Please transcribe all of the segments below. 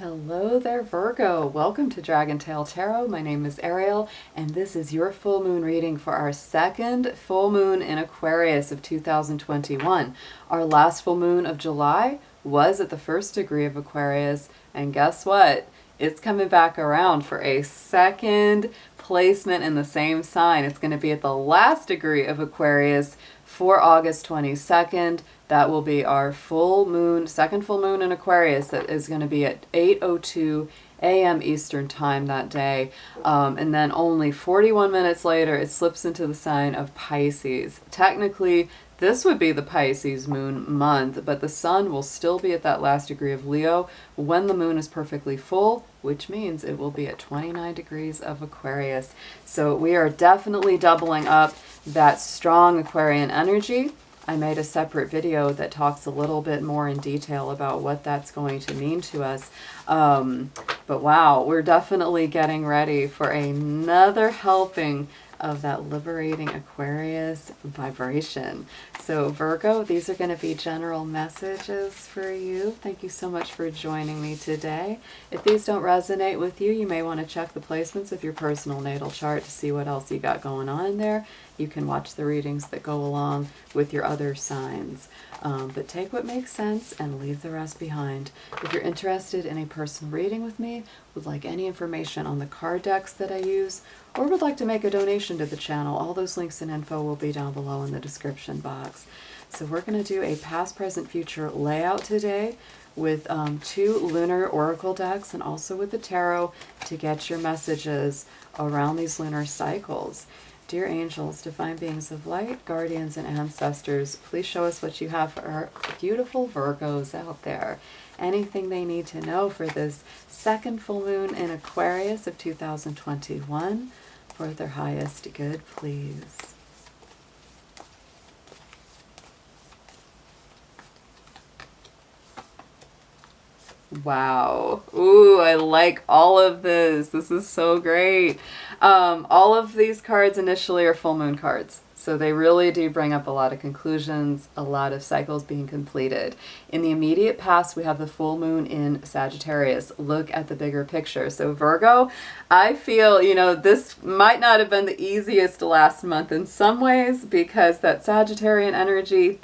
Hello there, Virgo. Welcome to Dragon Tail Tarot. My name is Ariel, and this is your full moon reading for our second full moon in Aquarius of 2021. Our last full moon of July was at the first degree of Aquarius, and guess what? It's coming back around for a second placement in the same sign. It's going to be at the last degree of Aquarius for August 22nd. That will be our full moon, second full moon in Aquarius. That is going to be at 8:02 a.m. Eastern time that day. And then only 41 minutes later, it slips into the sign of Pisces. Technically, this would be the Pisces moon month, but the sun will still be at that last degree of Leo when the moon is perfectly full, which means it will be at 29 degrees of Aquarius. So we are definitely doubling up that strong Aquarian energy. I made a separate video that talks a little bit more in detail about what that's going to mean to us. But wow, we're definitely getting ready for another helping of that liberating Aquarius vibration. So Virgo, these are going to be general messages for you. Thank you so much for joining me today. If these don't resonate with you, you may want to check the placements of your personal natal chart to see what else you got going on in there. You can watch the readings that go along with your other signs. But take what makes sense and leave the rest behind. If you're interested in a personal reading with me, would like any information on the card decks that I use, or would like to make a donation to the channel, all those links and info will be down below in the description box. So we're going to do a past, present, future layout today with 2 lunar oracle decks and also with the tarot to get your messages around these lunar cycles. Dear angels, divine beings of light, guardians, and ancestors, please show us what you have for our beautiful Virgos out there. Anything they need to know for this second full moon in Aquarius of 2021 for their highest good, please. Wow. Ooh, I like all of this. This is so great. All of these cards initially are full moon cards. So they really do bring up a lot of conclusions, a lot of cycles being completed. In the immediate past, we have the full moon in Sagittarius. Look at the bigger picture. So Virgo, I feel, this might not have been the easiest last month in some ways because that Sagittarian energy,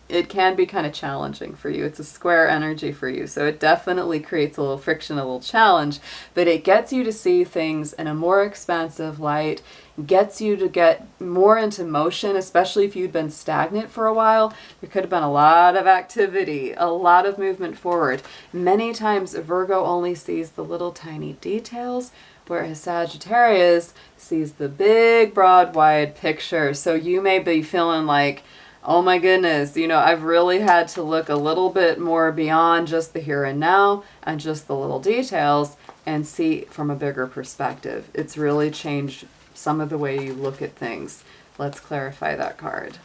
it can be kind of challenging for you. It's a square energy for you. So it definitely creates a little friction, a little challenge, but it gets you to see things in a more expansive light, gets you to get more into motion, especially if you'd been stagnant for a while. There could have been a lot of activity, a lot of movement forward. Many times Virgo only sees the little tiny details, whereas Sagittarius sees the big, broad, wide picture. So you may be feeling like, oh my goodness, I've really had to look a little bit more beyond just the here and now and just the little details and see from a bigger perspective. It's really changed some of the way you look at things. Let's clarify that card.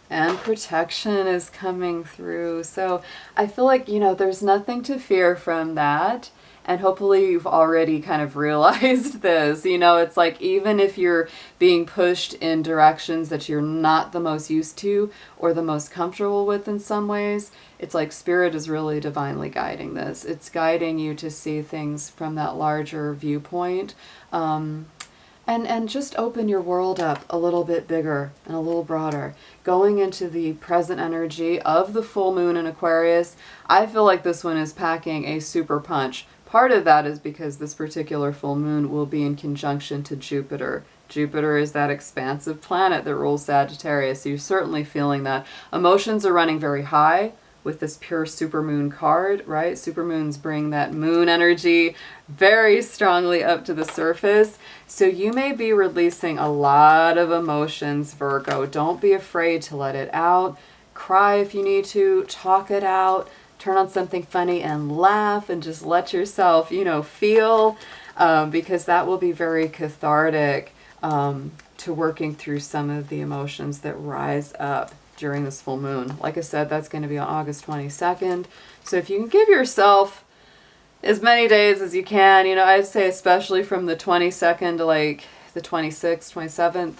And protection is coming through. So I feel like, there's nothing to fear from that. And hopefully you've already kind of realized this. It's like even if you're being pushed in directions that you're not the most used to or the most comfortable with in some ways, it's like Spirit is really divinely guiding this. It's guiding you to see things from that larger viewpoint. And just open your world up a little bit bigger and a little broader. Going into the present energy of the full moon in Aquarius, I feel like this one is packing a super punch. Part of that is because this particular full moon will be in conjunction to Jupiter. Jupiter is that expansive planet that rules Sagittarius. So you're certainly feeling that. Emotions are running very high with this pure supermoon card, right? Supermoons bring that moon energy very strongly up to the surface. So you may be releasing a lot of emotions, Virgo. Don't be afraid to let it out. Cry if you need to. Talk it out. Turn on something funny and laugh and just let yourself, feel, because that will be very cathartic to working through some of the emotions that rise up during this full moon. Like I said, that's going to be on August 22nd. So if you can give yourself as many days as you can, I'd say especially from the 22nd to like the 26th, 27th,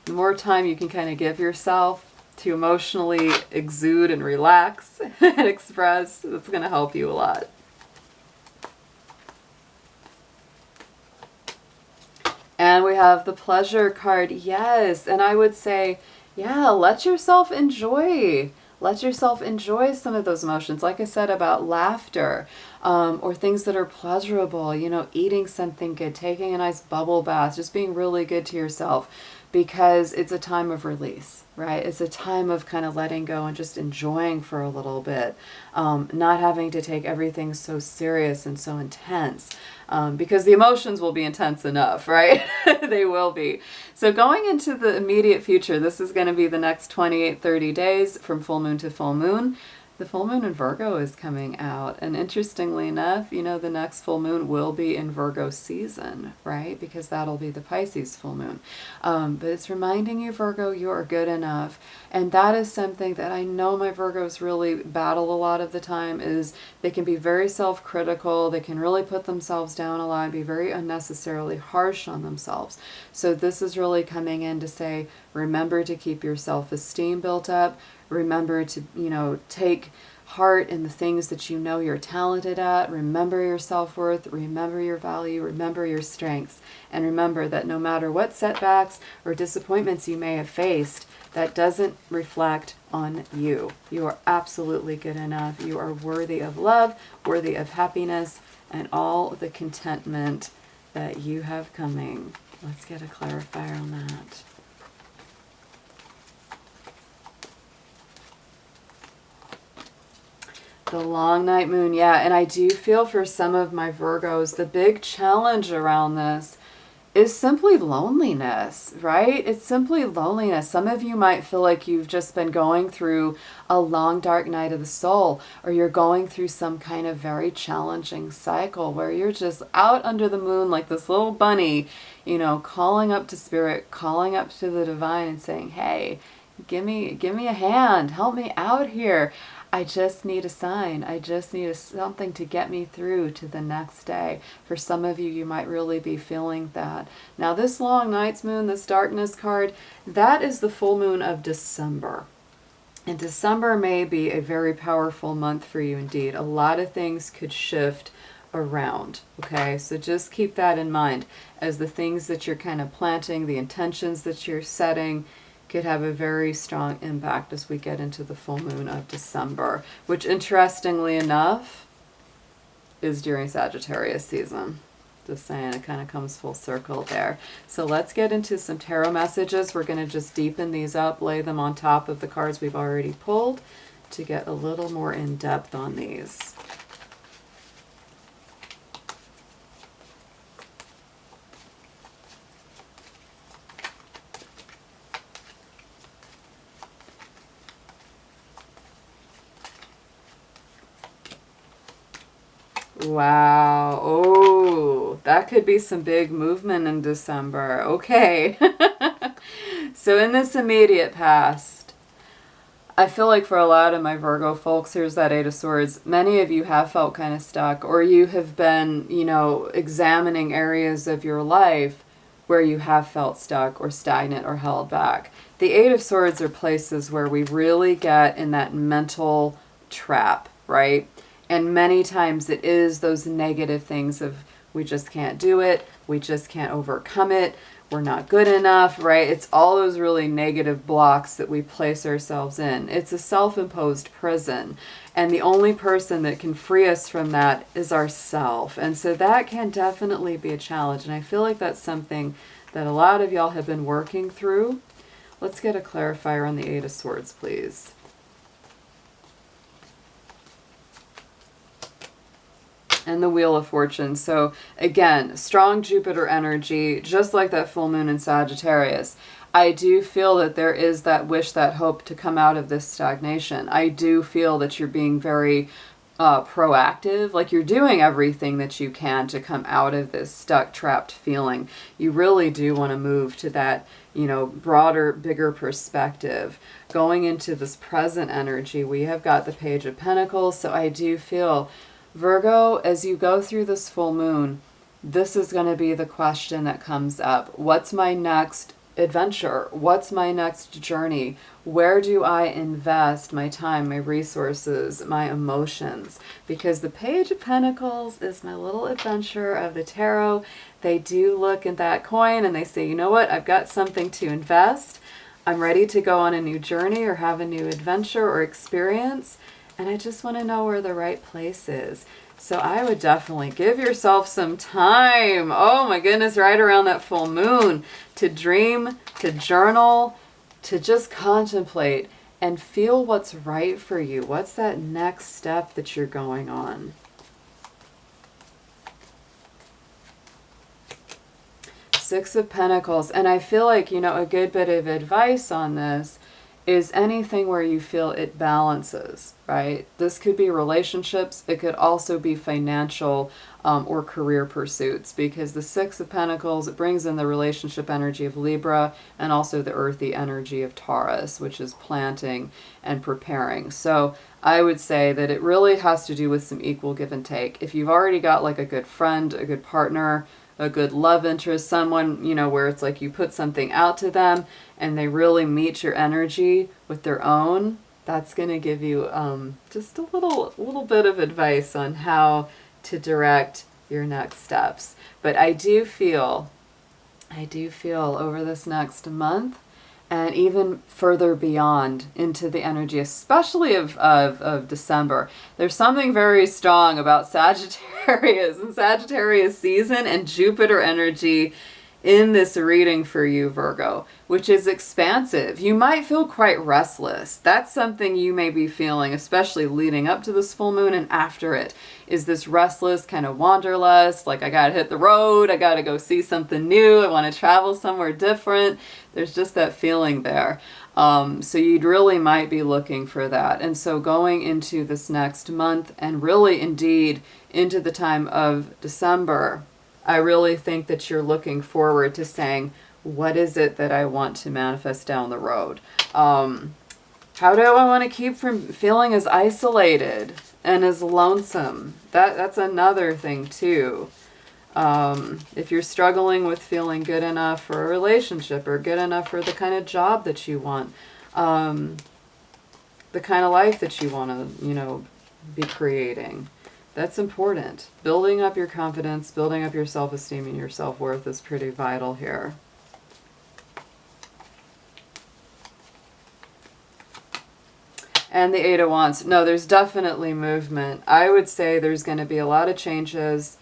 the more time you can kind of give yourself, to emotionally exude and relax and express. It's going to help you a lot. And we have the pleasure card. Yes. And I would say, yeah, let yourself enjoy. Let yourself enjoy some of those emotions. Like I said about laughter, or things that are pleasurable, you know, eating something good, taking a nice bubble bath, just being really good to yourself, because it's a time of release, right? It's a time of kind of letting go and just enjoying for a little bit, not having to take everything so serious and so intense. Because the emotions will be intense enough, right? They will be. So going into the immediate future, this is going to be the next 28, 30 days from full moon to full moon. The full moon in Virgo is coming out. And interestingly enough, you know, the next full moon will be in Virgo season, right? Because that'll be the Pisces full moon. But it's reminding you, Virgo, you are good enough. And that is something that I know my Virgos really battle a lot of the time, is they can be very self-critical. They can really put themselves down a lot and be very unnecessarily harsh on themselves. So this is really coming in to say, remember to keep your self-esteem built up. Remember to, you know, take heart in the things that you know you're talented at. Remember your self-worth. Remember your value. Remember your strengths. And remember that no matter what setbacks or disappointments you may have faced, that doesn't reflect on you. You are absolutely good enough. You are worthy of love, worthy of happiness, and all the contentment that you have coming. Let's get a clarifier on that. The long night moon, yeah, and I do feel for some of my Virgos, the big challenge around this is simply loneliness, right? It's simply loneliness. Some of you might feel like you've just been going through a long, dark night of the soul, or you're going through some kind of very challenging cycle where you're just out under the moon like this little bunny, you know, calling up to spirit, calling up to the divine and saying, hey, give me a hand, help me out here. I just need a sign. I just need something to get me through to the next day. For some of you, you might really be feeling that. Now, this long night's moon, this darkness card, that is the full moon of December. And December may be a very powerful month for you indeed. A lot of things could shift around, okay? So just keep that in mind as the things that you're kind of planting, the intentions that you're setting, could have a very strong impact as we get into the full moon of December, which interestingly enough is during Sagittarius season. Just saying, it kind of comes full circle there. So let's get into some tarot messages. We're going to just deepen these up, lay them on top of the cards we've already pulled to get a little more in depth on these. Wow. Oh, that could be some big movement in December. Okay. So in this immediate past, I feel like for a lot of my Virgo folks, here's that Eight of Swords. Many of you have felt kind of stuck, or you have been, you know, examining areas of your life where you have felt stuck or stagnant or held back. The Eight of Swords are places where we really get in that mental trap, right? And many times it is those negative things of we just can't do it, we just can't overcome it, we're not good enough, right? It's all those really negative blocks that we place ourselves in. It's a self-imposed prison. And the only person that can free us from that is ourself. And so that can definitely be a challenge. And I feel like that's something that a lot of y'all have been working through. Let's get a clarifier on the Eight of Swords, please. And the Wheel of Fortune. So again, strong Jupiter energy, just like that full moon in Sagittarius. I do feel that there is that wish, that hope to come out of this stagnation. I do feel that you're being very proactive, like you're doing everything that you can to come out of this stuck, trapped feeling. You really do want to move to that, you know, broader, bigger perspective. Going into this present energy, we have got the Page of Pentacles. So I do feel, Virgo, as you go through this full moon, this is going to be the question that comes up. What's my next adventure? What's my next journey? Where do I invest my time, my resources, my emotions? Because the Page of Pentacles is my little adventure of the tarot. They do look at that coin and they say, you know what, I've got something to invest. I'm ready to go on a new journey or have a new adventure or experience. And I just want to know where the right place is. So I would definitely give yourself some time. Oh my goodness, right around that full moon, to dream, to journal, to just contemplate and feel what's right for you. What's that next step that you're going on? Six of Pentacles. And I feel like, you know, a good bit of advice on this is anything where you feel it balances, right? This could be relationships. It could also be financial or career pursuits, because the Six of Pentacles, it brings in the relationship energy of Libra and also the earthy energy of Taurus, which is planting and preparing. So I would say that it really has to do with some equal give and take. If you've already got like a good friend, a good partner, a good love interest, someone, you know, where it's like you put something out to them and they really meet your energy with their own, that's going to give you just a little bit of advice on how to direct your next steps. But I do feel over this next month and even further beyond into the energy, especially of December, there's something very strong about Sagittarius and Sagittarius season and Jupiter energy in this reading for you, Virgo, which is expansive. You might feel quite restless. That's something you may be feeling, especially leading up to this full moon and after it, is this restless kind of wanderlust, like I gotta hit the road, I gotta go see something new, I want to travel somewhere different. There's just that feeling there. So you'd really might be looking for that. And so going into this next month and really indeed into the time of December, I really think that you're looking forward to saying, what is it that I want to manifest down the road? How do I want to keep from feeling as isolated and as lonesome? That's another thing too. If you're struggling with feeling good enough for a relationship or good enough for the kind of job that you want, the kind of life that you want to, you know, be creating. That's important. Building up your confidence, building up your self-esteem and your self-worth is pretty vital here. And the Eight of Wands. No, there's definitely movement. I would say there's going to be a lot of changes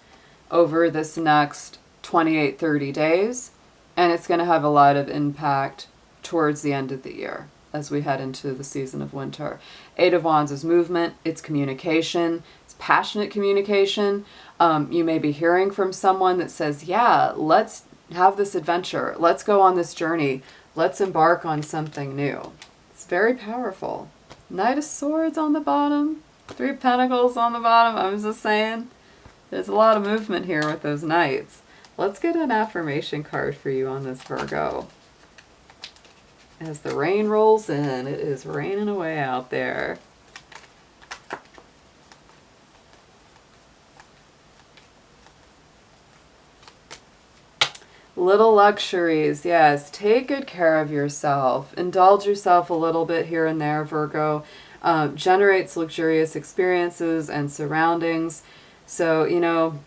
over this next 28, 30 days. And it's going to have a lot of impact towards the end of the year as we head into the season of winter. Eight of Wands is movement. It's communication. Passionate communication. You may be hearing from someone that says, yeah, let's have this adventure. Let's go on this journey. Let's embark on something new. It's very powerful. Knight of Swords on the bottom. Three of Pentacles on the bottom. I was just saying, there's a lot of movement here with those knights. Let's get an affirmation card for you on this, Virgo. As the rain rolls in, it is raining away out there. Little luxuries, yes. Take good care of yourself. Indulge yourself a little bit here and there, Virgo. Generates luxurious experiences and surroundings. So, you know,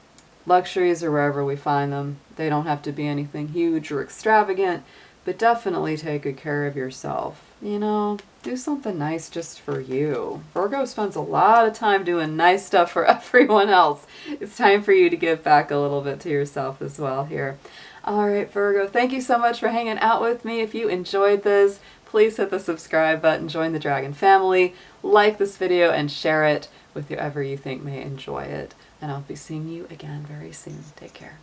luxuries are wherever we find them. They don't have to be anything huge or extravagant, but definitely take good care of yourself. You know, do something nice just for you. Virgo spends a lot of time doing nice stuff for everyone else. It's time for you to give back a little bit to yourself as well here. All right, Virgo, thank you so much for hanging out with me. If you enjoyed this, please hit the subscribe button, join the Dragon family, like this video, and share it with whoever you think may enjoy it. And I'll be seeing you again very soon. Take care.